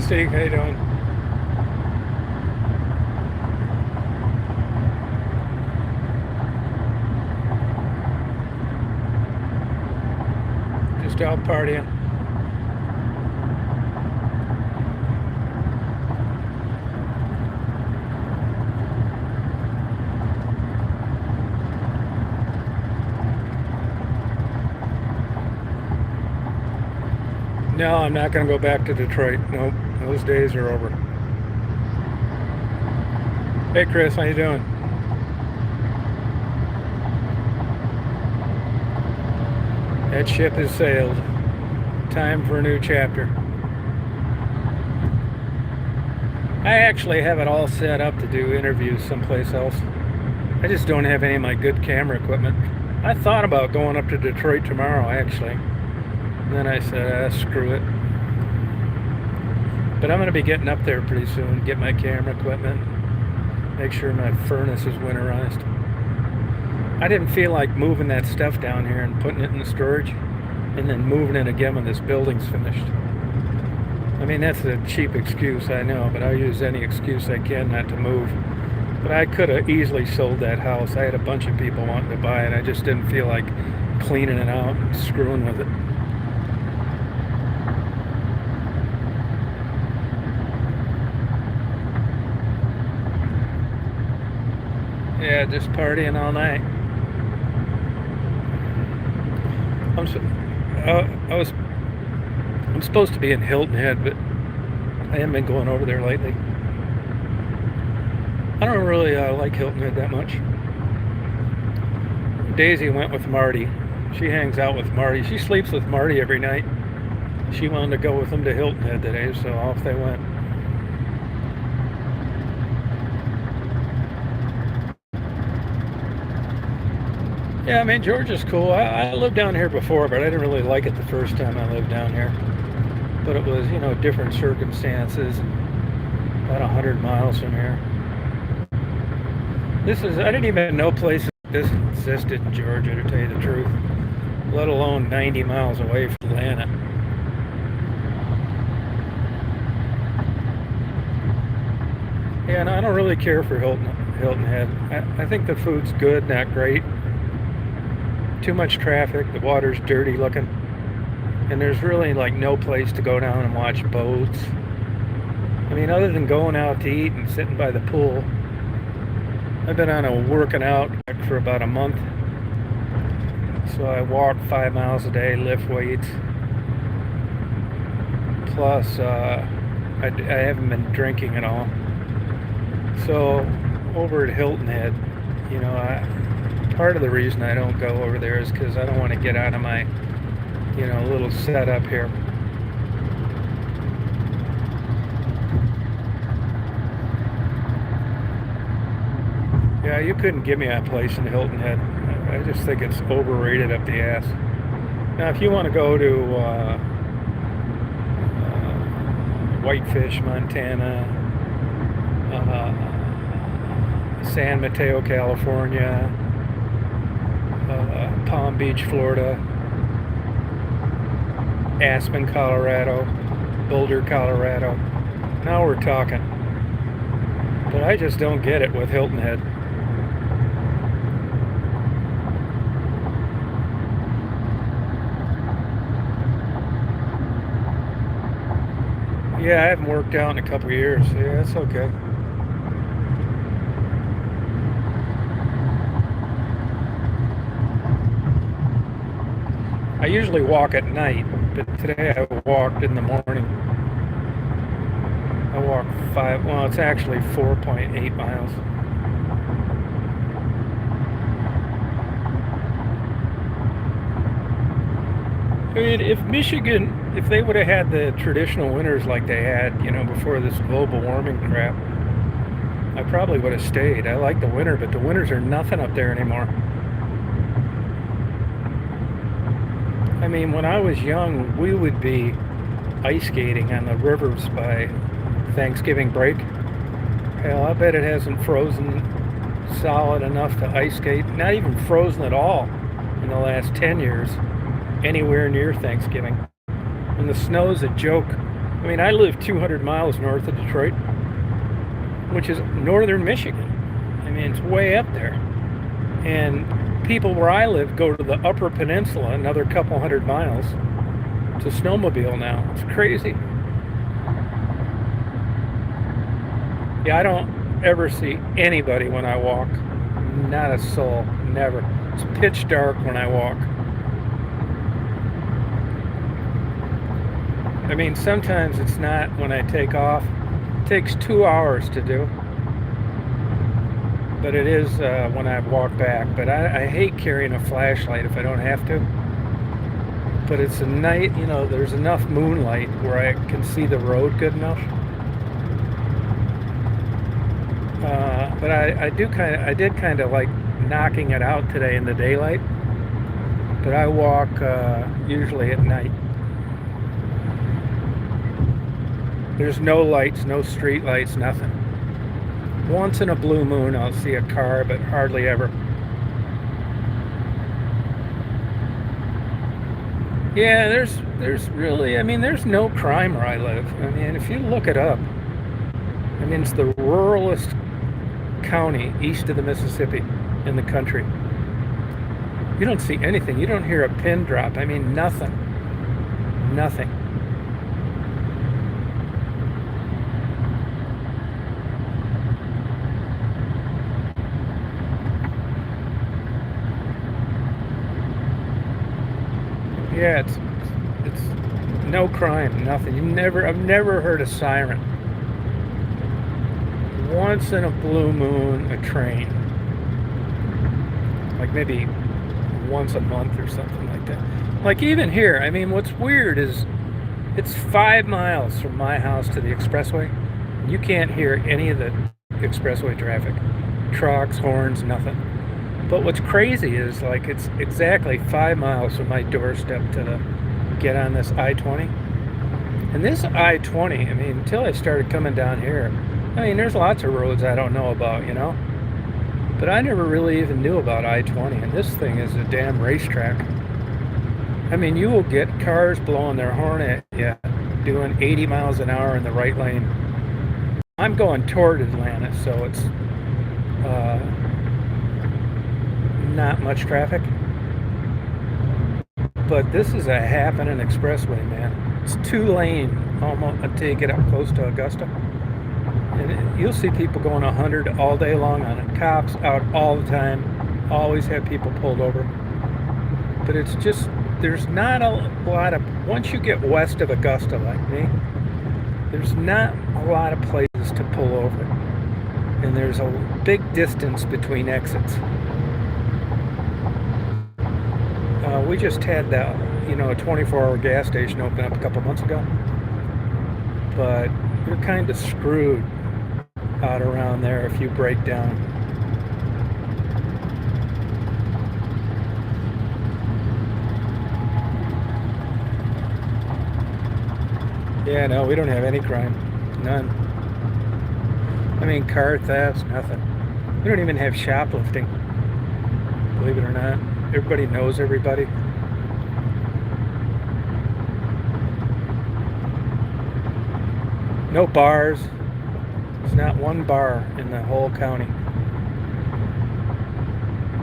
Steve. How you doing? Just out partying. No, I'm not going to go back to Detroit. Nope, those days are over. Hey, Chris, how you doing? That ship has sailed. Time for a new chapter. I actually have it all set up to do interviews someplace else. I just don't have any of my good camera equipment. I thought about going up to Detroit tomorrow, actually. And then I said, screw it. But I'm going to be getting up there pretty soon, get my camera equipment, make sure my furnace is winterized. I didn't feel like moving that stuff down here and putting it in the storage and then moving it again when this building's finished. I mean, that's a cheap excuse, I know, but I'll use any excuse I can not to move. But I could have easily sold that house. I had a bunch of people wanting to buy it. I just didn't feel like cleaning it out and screwing with it. Yeah, just partying all night. I'm supposed to be in Hilton Head, but I haven't been going over there lately. I don't really like Hilton Head that much. Daisy went with Marty. She hangs out with Marty. She sleeps with Marty every night. She wanted to go with him to Hilton Head today, so off they went. Yeah, I mean, Georgia's cool. I lived down here before, but I didn't really like it the first time I lived down here. But it was, different circumstances, and about 100 miles from here. I didn't even know places like this existed in Georgia, to tell you the truth, let alone 90 miles away from Atlanta. Yeah, and I don't really care for Hilton Head. I think the food's good, not great. Too much traffic, the water's dirty looking, and there's really like no place to go down and watch boats. I mean, other than going out to eat and sitting by the pool. I've been on a working out for about a month, so I walk 5 miles a day, lift weights, plus I haven't been drinking at all. So over at Hilton Head, part of the reason I don't go over there is because I don't want to get out of my, little setup here. Yeah, you couldn't give me a place in Hilton Head. I just think it's overrated up the ass. Now, if you want to go to Whitefish, Montana, San Mateo, California, Palm Beach, Florida, Aspen, Colorado, Boulder, Colorado. Now we're talking. But I just don't get it with Hilton Head. Yeah, I haven't worked out in a couple of years. Yeah, that's okay. I usually walk at night, but today I walked in the morning. I walked it's actually 4.8 miles. I mean, if they would have had the traditional winters like they had, before this global warming crap, I probably would have stayed. I like the winter, but the winters are nothing up there anymore. I mean, when I was young, we would be ice skating on the rivers by Thanksgiving break. Hell, I bet it hasn't frozen solid enough to ice skate, not even frozen at all in the last 10 years, anywhere near Thanksgiving. And the snow's a joke. I mean, I live 200 miles north of Detroit, which is northern Michigan. I mean, it's way up there. And people where I live go to the Upper Peninsula, another couple hundred miles, to snowmobile now. It's crazy. Yeah, I don't ever see anybody when I walk. Not a soul. Never. It's pitch dark when I walk. I mean, sometimes it's not when I take off. It takes 2 hours to do. But it is when I walk back. But I hate carrying a flashlight if I don't have to. But it's a night, you know, there's enough moonlight where I can see the road good enough. But I did kind of like knocking it out today in the daylight. But I walk usually at night. There's no lights, no street lights, nothing. Once in a blue moon I'll see a car, but hardly ever. Yeah, there's really, I mean, there's no crime where I live. I mean, if you look it up, I mean, it's the ruralest county east of the Mississippi in the country. You don't see anything. You don't hear a pin drop. I mean, nothing. Nothing. Yeah, it's no crime, nothing. I've never heard a siren. Once in a blue moon, a train. Like maybe once a month or something like that. Like even here, I mean, what's weird is it's 5 miles from my house to the expressway. You can't hear any of the expressway traffic. Trucks, horns, nothing. But what's crazy is like it's exactly 5 miles from my doorstep to get on this I-20. And this I-20, I mean, until I started coming down here, I mean, there's lots of roads I don't know about, you know? But I never really even knew about I-20, and this thing is a damn racetrack. I mean, you will get cars blowing their horn at you, doing 80 miles an hour in the right lane. I'm going toward Atlanta, so it's not much traffic. But this is a happening expressway, man. It's 2-lane almost until you get up close to Augusta. And you'll see people going 100 all day long on it. Cops out all the time. Always have people pulled over. But it's just, there's not a lot of, once you get west of Augusta like me, there's not a lot of places to pull over. And there's a big distance between exits. We just had that, you know, a 24-hour gas station open up a couple months ago. But you're kind of screwed out around there if you break down. Yeah, no, we don't have any crime. None. I mean, car thefts, nothing. We don't even have shoplifting. Believe it or not. Everybody knows everybody. No bars. There's not one bar in the whole county.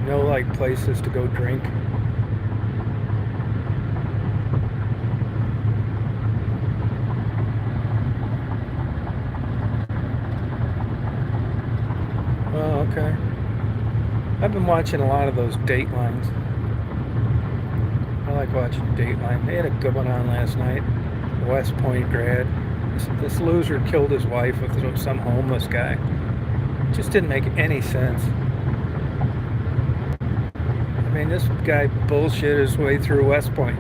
No, like, places to go drink. Oh, okay. I've been watching a lot of those Datelines. I like watching Dateline. They had a good one on last night. West Point grad. This loser killed his wife with some homeless guy. It just didn't make any sense. I mean, this guy bullshit his way through West Point.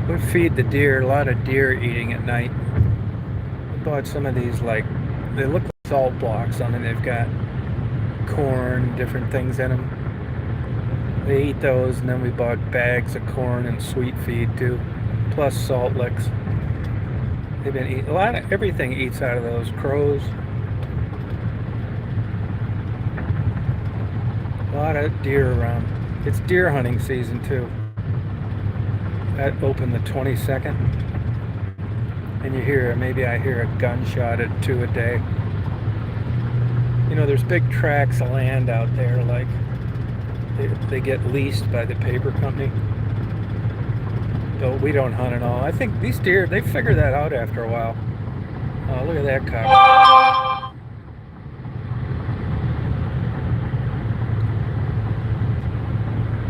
We feed the deer, a lot of deer eating at night. I bought some of these, like, they look like salt blocks. I mean, they've got corn, different things in them. They eat those, and then we bought bags of corn and sweet feed too, plus salt licks. They've been eating a lot of everything eats out of those crows. A lot of deer around. It's deer hunting season too. That opened the 22nd, and maybe I hear a gunshot at 2 a day. You know, there's big tracts of land out there, like they get leased by the paper company. But we don't hunt at all. I think these deer, they figure that out after a while. Oh, look at that cock.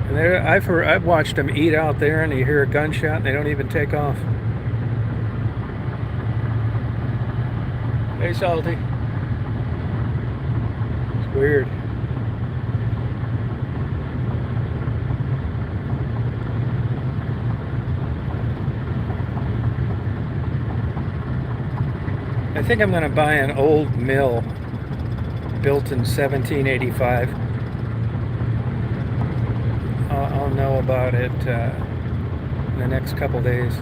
And I've watched them eat out there, and you hear a gunshot, and they don't even take off. Hey, Salty. It's weird. I think I'm going to buy an old mill built in 1785. I'll know about it in the next couple days.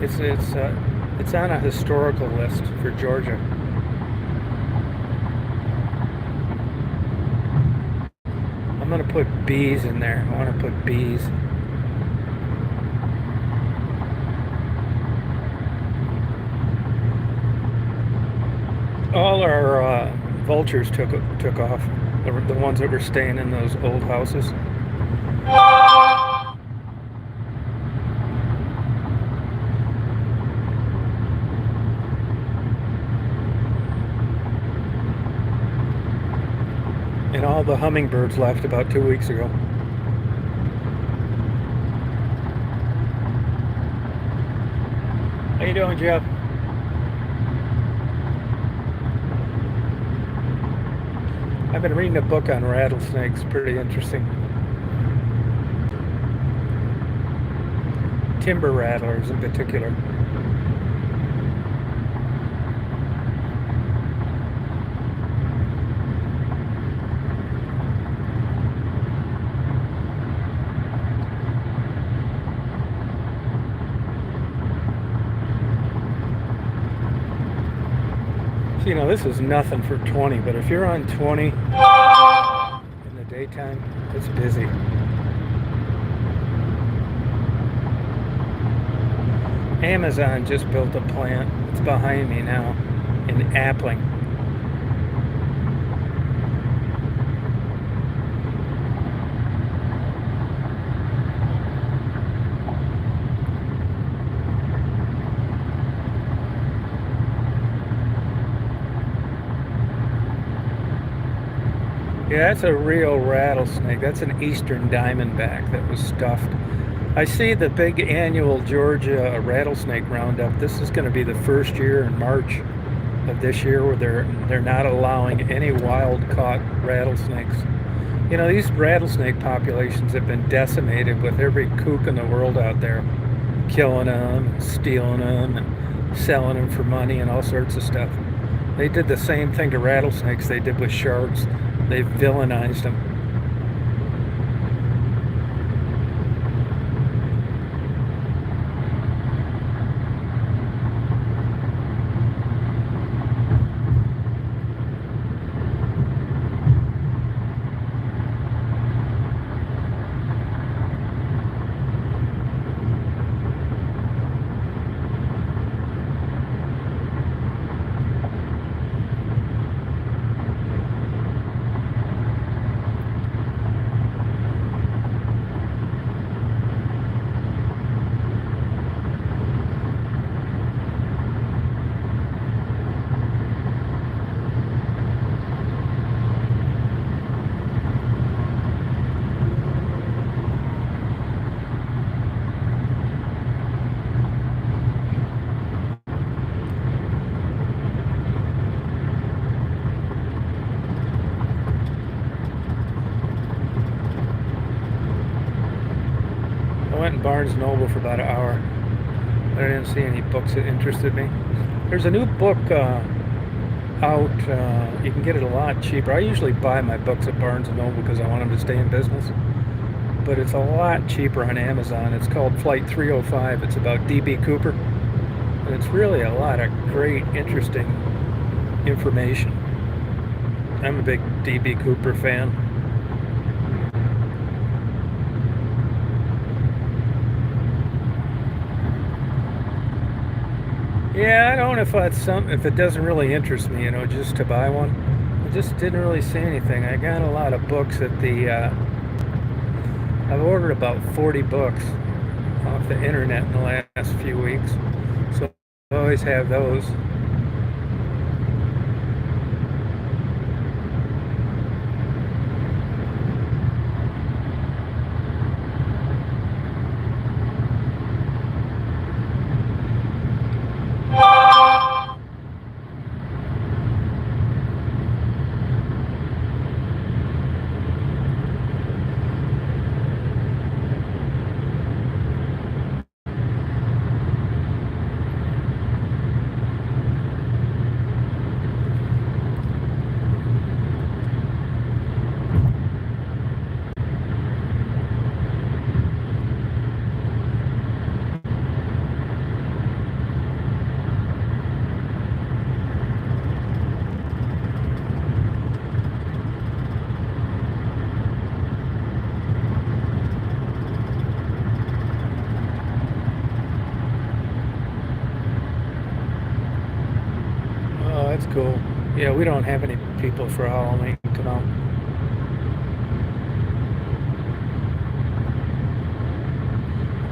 It's on a historical list for Georgia. I'm going to put bees in there. I want to put bees. All our vultures took off. The ones that were staying in those old houses. And all the hummingbirds left about 2 weeks ago. How you doing, Jeff? I've been reading a book on rattlesnakes, pretty interesting. Timber rattlers in particular. So, you know, this is nothing for 20, but if you're on 20 in the daytime, it's busy. Amazon just built a plant. It's behind me now in Appling. Yeah, that's a real rattlesnake. That's an eastern diamondback that was stuffed. I see the big annual Georgia rattlesnake roundup. This is going to be the first year in March of this year where they're not allowing any wild caught rattlesnakes. You know, these rattlesnake populations have been decimated with every kook in the world out there, killing them, stealing them, and selling them for money and all sorts of stuff. They did the same thing to rattlesnakes they did with sharks. They villainized them. I went in Barnes & Noble for about an hour, but I didn't see any books that interested me. There's a new book out. You can get it a lot cheaper. I usually buy my books at Barnes & Noble because I want them to stay in business. but it's a lot cheaper on Amazon. It's called Flight 305. It's about DB Cooper, and it's really a lot of great, interesting information. I'm a big DB Cooper fan. Yeah, I don't know if that's if it doesn't really interest me, just to buy one. I just didn't really see anything. I got a lot of books at the, I've ordered about 40 books off the internet in the last few weeks. So I always have those. Oh, that's cool. Yeah, we don't have any people for Halloween come out.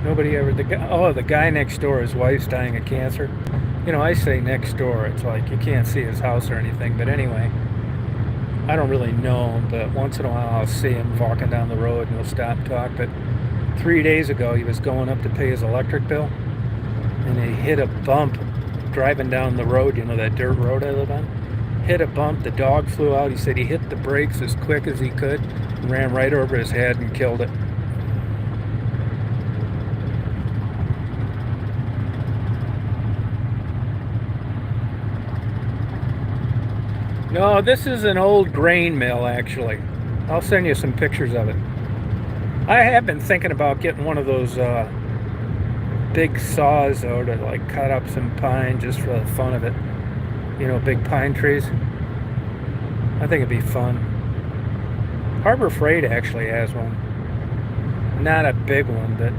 Nobody ever. The guy next door, his wife's dying of cancer. I say next door. It's like you can't see his house or anything. But anyway, I don't really know him. But once in a while, I'll see him walking down the road, and he'll stop and talk. But 3 days ago, he was going up to pay his electric bill, and he hit a bump driving down the road. That dirt road I live on. Hit a bump. The dog flew out. He said he hit the brakes as quick as he could, and ran right over his head and killed it. No, this is an old grain mill, actually. I'll send you some pictures of it. I have been thinking about getting one of those big saws, though, to like cut up some pine just for the fun of it. Big pine trees. I think it'd be fun. Harbor Freight actually has one. Not a big one, but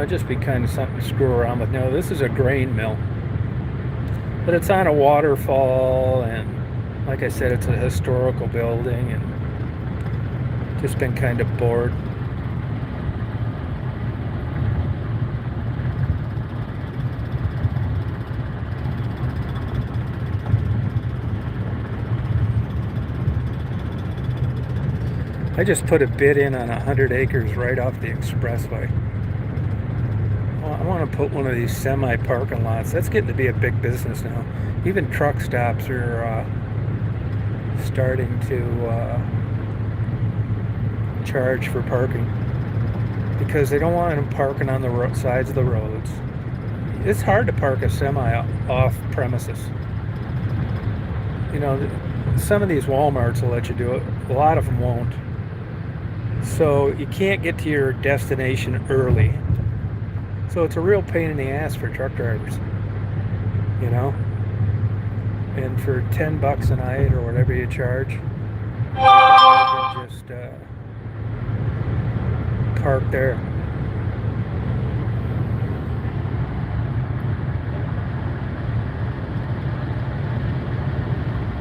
just be kind of something to screw around with. No, this is a grain mill. But it's on a waterfall, and like I said, it's a historical building, and just been kind of bored. I just put a bid in on 100 acres right off the expressway. Well, I want to put one of these semi-parking lots. That's getting to be a big business now. Even truck stops are starting to charge for parking because they don't want them parking on the sides of the roads. It's hard to park a semi off premises. Some of these Walmarts will let you do it. A lot of them won't. So you can't get to your destination early. So it's a real pain in the ass for truck drivers. And for $10 a night or whatever you charge, you can just park there.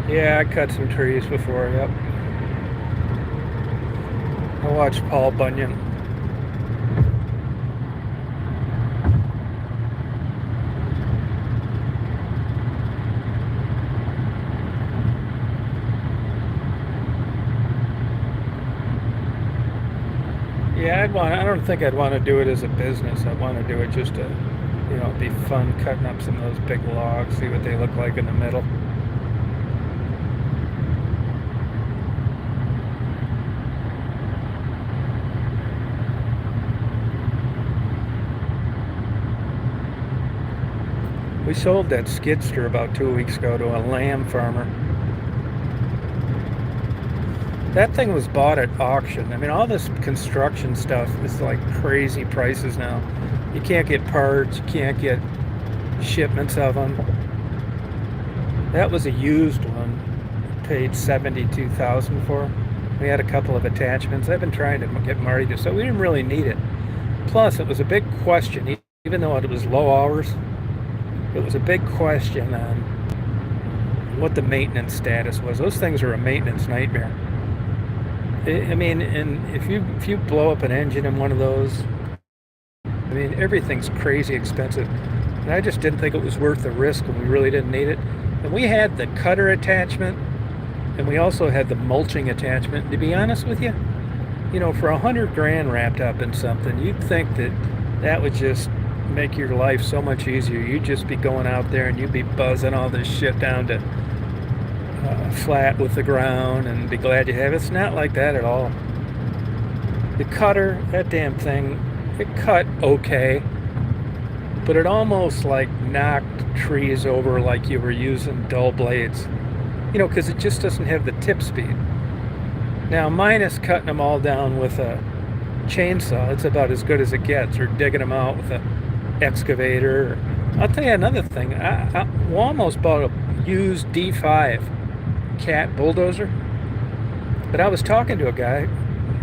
Yeah, I cut some trees before, yep. I watched Paul Bunyan. Yeah, I don't think I'd want to do it as a business. I'd want to do it just to, it'd be fun cutting up some of those big logs, see what they look like in the middle. We sold that skidster about 2 weeks ago to a lamb farmer. That thing was bought at auction. I mean, all this construction stuff is like crazy prices now. You can't get parts, you can't get shipments of them. That was a used one. Paid $72,000 for. We had a couple of attachments. I've been trying to get Marty to, so we didn't really need it. Plus, it was a big question, even though it was low hours, it was a big question on what the maintenance status was. Those things are a maintenance nightmare. I mean, and if you blow up an engine in one of those, I mean, everything's crazy expensive. And I just didn't think it was worth the risk when we really didn't need it. And we had the cutter attachment, and we also had the mulching attachment. And to be honest with you, for $100,000 wrapped up in something, you'd think that that would just make your life so much easier. You'd just be going out there and you'd be buzzing all this shit down to flat with the ground and be glad you have it. It's not like that at all. The cutter, that damn thing, it cut okay, but it almost like knocked trees over like you were using dull blades, because it just doesn't have the tip speed. Now, minus cutting them all down with a chainsaw, it's about as good as it gets, or digging them out with an excavator. I'll tell you another thing. I almost bought a used D5 cat bulldozer, but I was talking to a guy,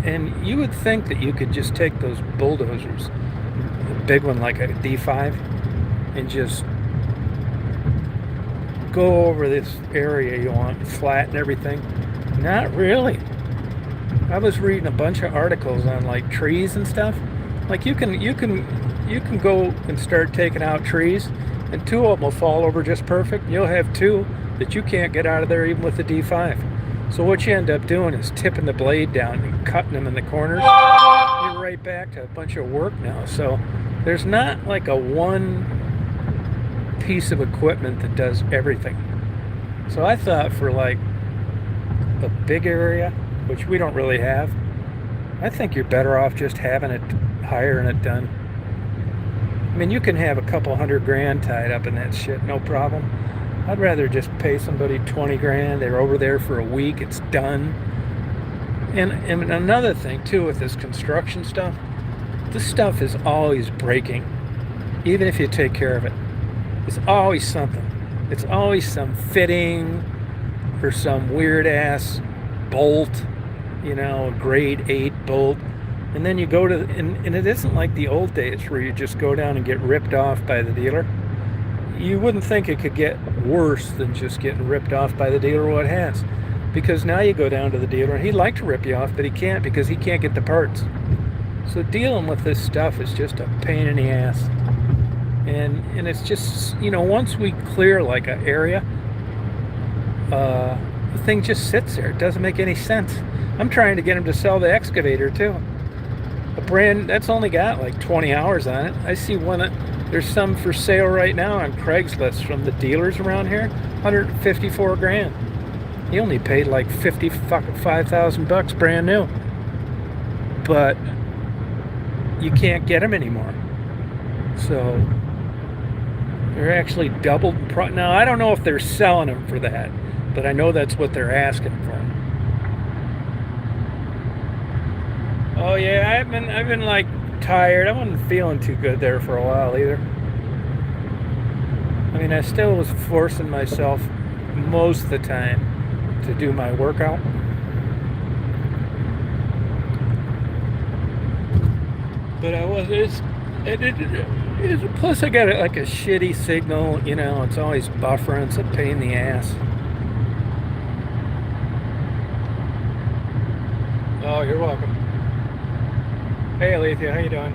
and you would think that you could just take those bulldozers, a big one like a D5, and just go over this area you want, flat and everything. Not really. I was reading a bunch of articles on like trees and stuff. Like you can go and start taking out trees, and two of them will fall over just perfect. You'll have two that you can't get out of there even with the D5. So what you end up doing is tipping the blade down and cutting them in the corners. You're right back to a bunch of work now. So there's not like a one piece of equipment that does everything. So I thought for like a big area, which we don't really have, I think you're better off just having it, hiring it done. I mean, you can have a couple $100,000 tied up in that shit, no problem. I'd rather just pay somebody $20,000. They're over there for a week. It's done. And another thing too with this construction stuff, this stuff is always breaking, even if you take care of it. It's always something. It's always some fitting or some weird ass bolt, a grade 8 bolt. And then you go to, and it isn't like the old days where you just go down and get ripped off by the dealer. You wouldn't think it could get worse than just getting ripped off by the dealer. What has, because now you go down to the dealer and he'd like to rip you off, but he can't because he can't get the parts. So dealing with this stuff is just a pain in the ass. And it's just, once we clear like an area, the thing just sits there. It doesn't make any sense. I'm trying to get him to sell the excavator too. A brand that's only got like 20 hours on it. I see there's some for sale right now on Craigslist from the dealers around here, $154,000. He only paid like $55,000 brand new. But you can't get them anymore. So they're actually doubled. Now I don't know if they're selling them for that, but I know that's what they're asking for. Oh yeah, I've been like tired. I wasn't feeling too good there for a while either. I mean, I still was forcing myself most of the time to do my workout. But I was, plus I got like a shitty signal, it's always buffering. It's a pain in the ass. Oh, you're welcome. Hey Alethea, how you doing?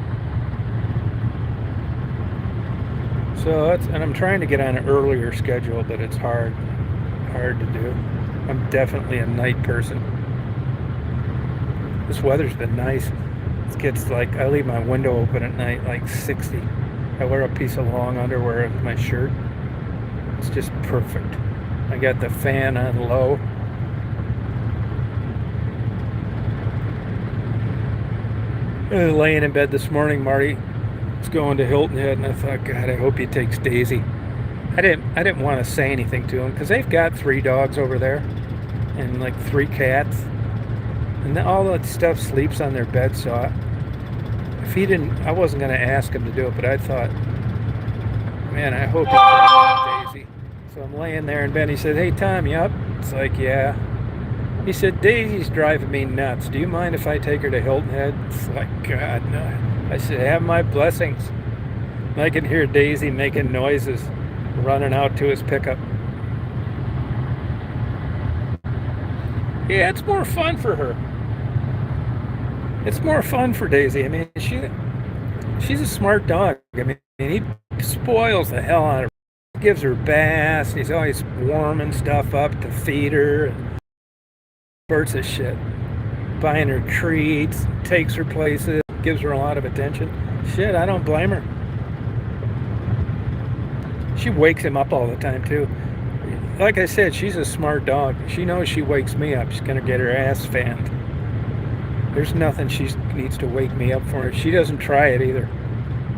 So and I'm trying to get on an earlier schedule, but it's hard to do. I'm definitely a night person. This weather's been nice. It gets like, I leave my window open at night like 60. I wear a piece of long underwear with my shirt. It's just perfect. I got the fan on low. Laying in bed this morning, Marty was going to Hilton Head, and I thought, God, I hope he takes Daisy. I didn't want to say anything to him because they've got 3 dogs over there and like 3 cats. And then all that stuff sleeps on their bed, so if he didn't, I wasn't going to ask him to do it, but I thought, man, I hope he takes Daisy. So I'm laying there, and Benny said, hey, Tom, you up? It's like, yeah. He said, Daisy's driving me nuts. Do you mind if I take her to Hilton Head? It's like, God, no. I said, have my blessings. I can hear Daisy making noises, running out to his pickup. Yeah, it's more fun for her. It's more fun for Daisy. I mean, she's a smart dog. I mean, he spoils the hell out of her. Gives her baths. He's always warming stuff up to feed her. Birds of shit. Buying her treats, takes her places, gives her a lot of attention. Shit, I don't blame her. She wakes him up all the time, too. Like I said, she's a smart dog. She knows she wakes me up. She's going to get her ass fanned. There's nothing she needs to wake me up for. She doesn't try it either.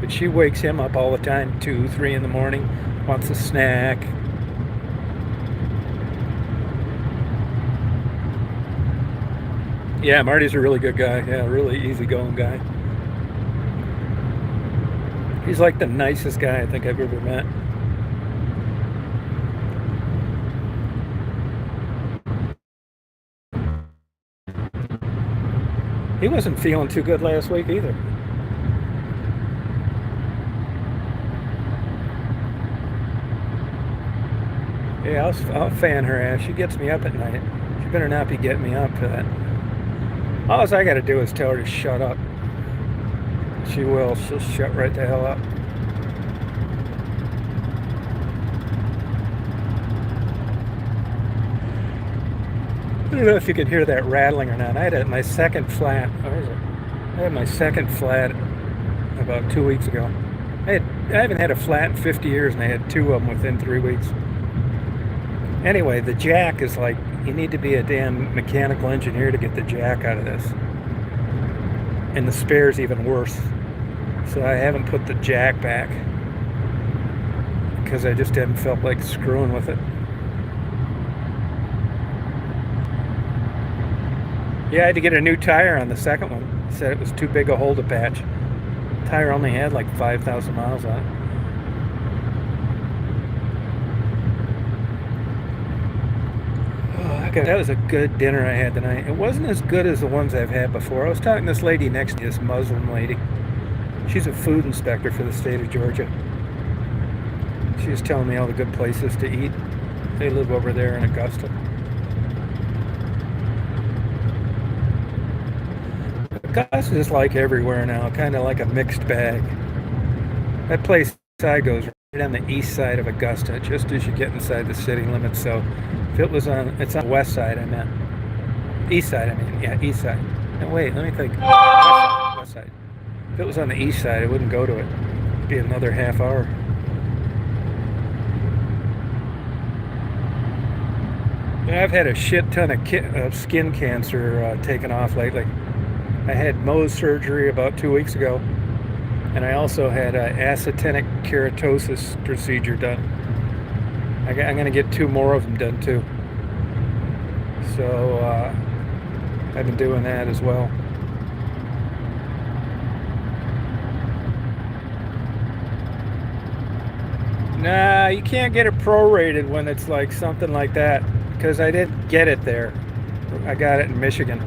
But she wakes him up all the time, 2, 3 in the morning, wants a snack. Yeah, Marty's a really good guy. Yeah, really easygoing guy. He's like the nicest guy I think I've ever met. He wasn't feeling too good last week either. Yeah, I'll fan her ass. She gets me up at night. She better not be getting me up for that. All I got to do is tell her to shut up. She will. She'll shut right the hell up. I don't know if you can hear that rattling or not. I had my second flat. Where is it? I had my second flat about 2 weeks ago. I haven't had a flat in 50 years, and I had 2 of them within 3 weeks. Anyway, the jack is like, you need to be a damn mechanical engineer to get the jack out of this. And the spare's even worse. So I haven't put the jack back because I just haven't felt like screwing with it. Yeah, I had to get a new tire on the second one. Said it was too big a hole to patch. The tire only had like 5,000 miles on it. That was a good dinner I had tonight. It wasn't as good as the ones I've had before. I was talking to this lady next to this Muslim lady. She's a food inspector for the state of Georgia. She was telling me all the good places to eat. They live over there in Augusta. Augusta is like everywhere now, kind of like a mixed bag. That place I goes right on the east side of Augusta, just as you get inside the city limits. So if it was it's on the west side, I meant. East side, I mean. Yeah, east side. No, wait, let me think. West side. If it was on the east side, I wouldn't go to it. It'd be another half hour. Yeah, I've had a shit ton of skin cancer taken off lately. I had Mohs surgery about 2 weeks ago, and I also had an actinic keratosis procedure done. I'm going to get 2 more of them done too. So I've been doing that as well. Nah, you can't get it prorated when it's like something like that, because I didn't get it there. I got it in Michigan.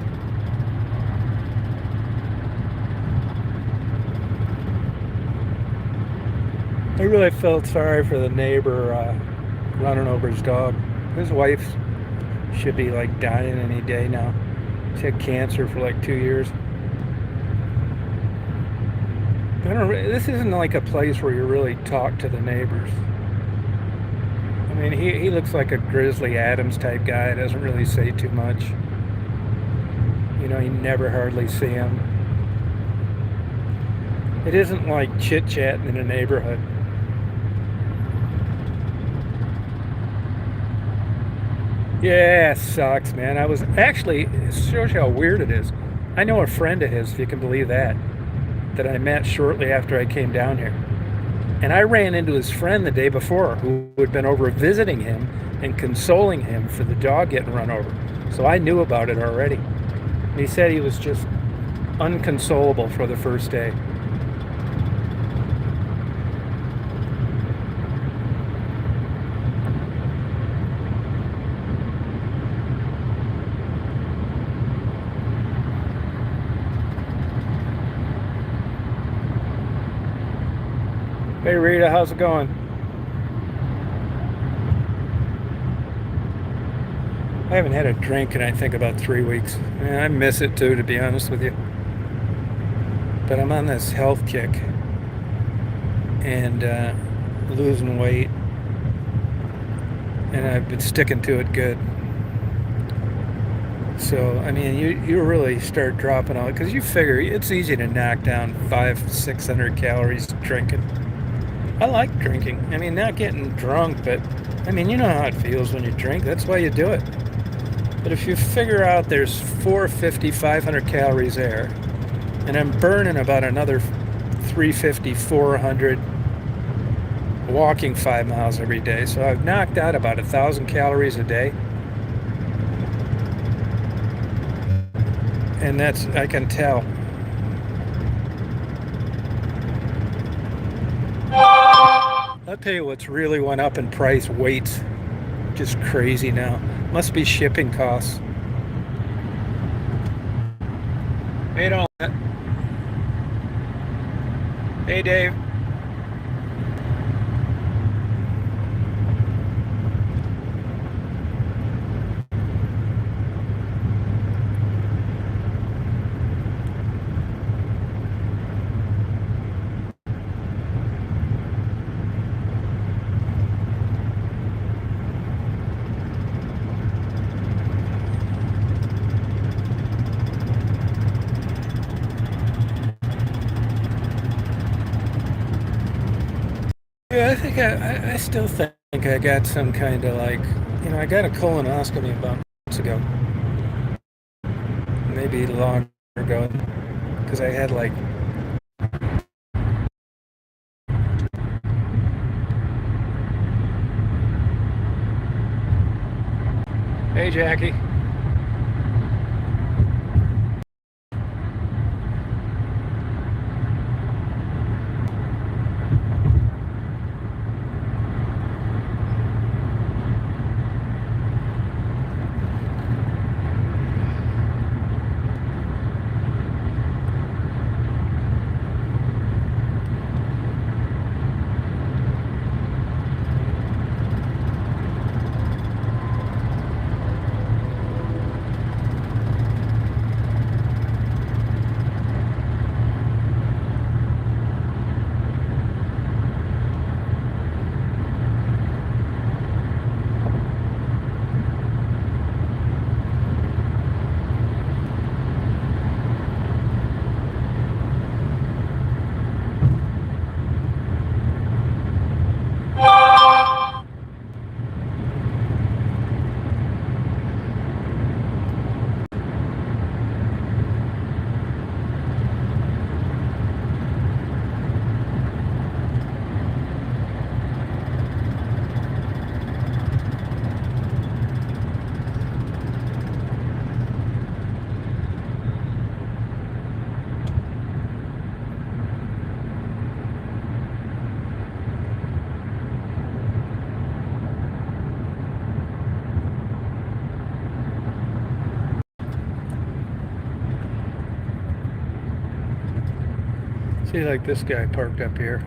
I really felt sorry for the neighbor running over his dog. His wife should be like dying any day now. She had cancer for like 2 years. This isn't like a place where you really talk to the neighbors. I mean, he looks like a Grizzly Adams type guy. Doesn't really say too much. You know, you never hardly see him. It isn't like chit-chatting in a neighborhood. Yeah, it sucks, man. I was actually, it shows you how weird it is. I know a friend of his, if you can believe that I met shortly after I came down here. And I ran into his friend the day before who had been over visiting him and consoling him for the dog getting run over. So I knew about it already. And he said he was just unconsolable for the first day. Hey Rita, how's it going? I haven't had a drink in I think about 3 weeks. I miss it too, to be honest with you. But I'm on this health kick and losing weight, and I've been sticking to it good. So I mean, you really start dropping out because you figure it's easy to knock down 500-600 calories drinking. I like drinking. I mean, not getting drunk, but I mean, you know how it feels when you drink. That's why you do it. But if you figure out there's 450, 500 calories there, and I'm burning about another 350, 400 walking 5 miles every day, so I've knocked out about 1,000 calories a day. And that's, I can tell. I'll tell you what's really went up in price, weights. Just crazy now. Must be shipping costs. Hey, don't. Hey, Dave. Yeah, I think I still think I got some kind of like, I got a colonoscopy about months ago, maybe longer ago, because I had like, hey Jackie. See, like this guy parked up here.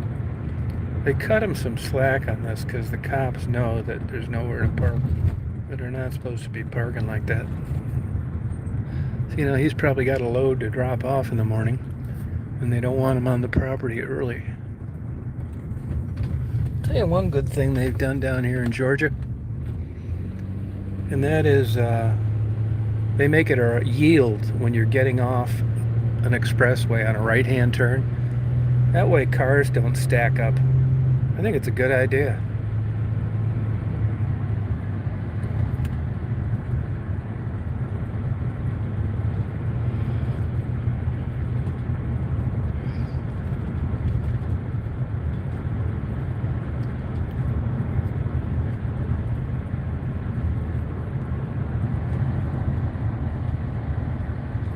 They cut him some slack on this because the cops know that there's nowhere to park. But they're not supposed to be parking like that. So, he's probably got a load to drop off in the morning, and they don't want him on the property early. I'll tell you one good thing they've done down here in Georgia, and that is they make it a yield when you're getting off an expressway on a right-hand turn. That way cars don't stack up. I think it's a good idea.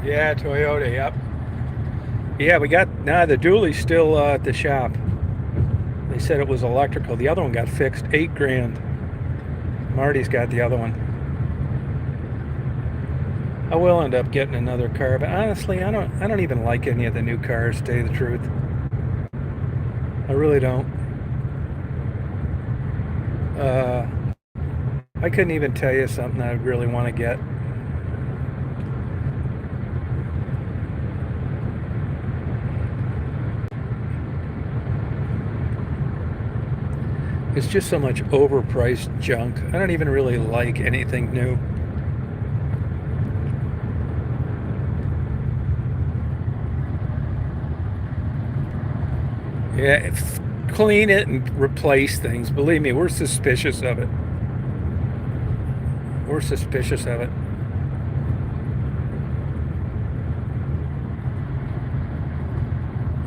Yeah, Toyota. Yep. Yeah, we got the dually's still at the shop. They said it was electrical. The other one got fixed, 8 grand. Marty's got the other one. I will end up getting another car, but honestly, I don't even like any of the new cars, to tell you the truth. I really don't. Uh, I couldn't even tell you something I really want to get. It's just so much overpriced junk. I don't even really like anything new. Yeah, clean it and replace things. Believe me, we're suspicious of it. We're suspicious of it.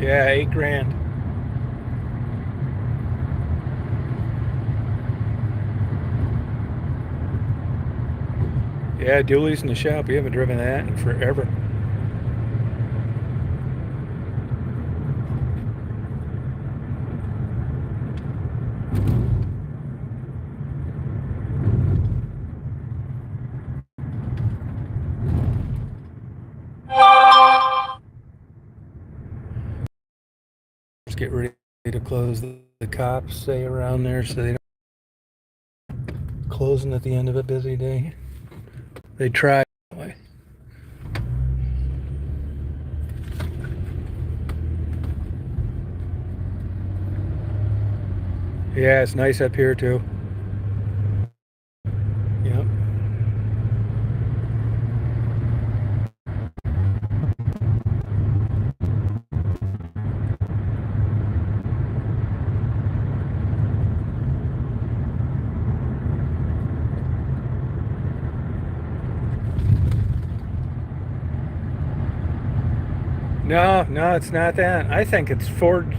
Yeah, 8 grand. Yeah, dually's in the shop. We haven't driven that in forever. Let's get ready to close. The cops say around there, so they don't closing at the end of a busy day. They try. Yeah, it's nice up here too. Yep. No, no, it's not that. I think it's Ford.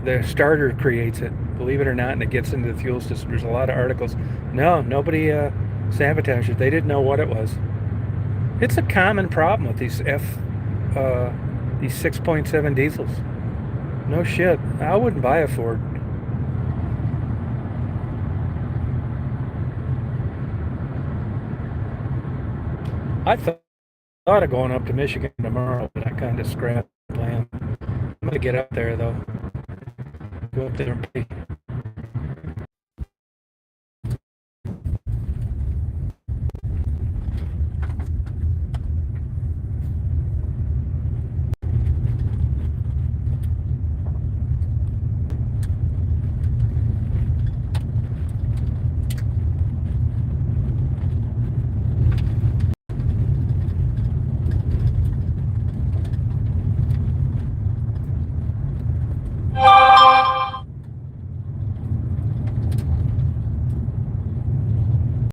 The starter creates it, believe it or not, and it gets into the fuel system. There's a lot of articles. No, nobody sabotaged it. They didn't know what it was. It's a common problem with these 6.7 diesels. No shit. I wouldn't buy a Ford. I thought of going up to Michigan tomorrow, but I kind of scrapped the plan. I'm gonna get up there though. Go up there and pay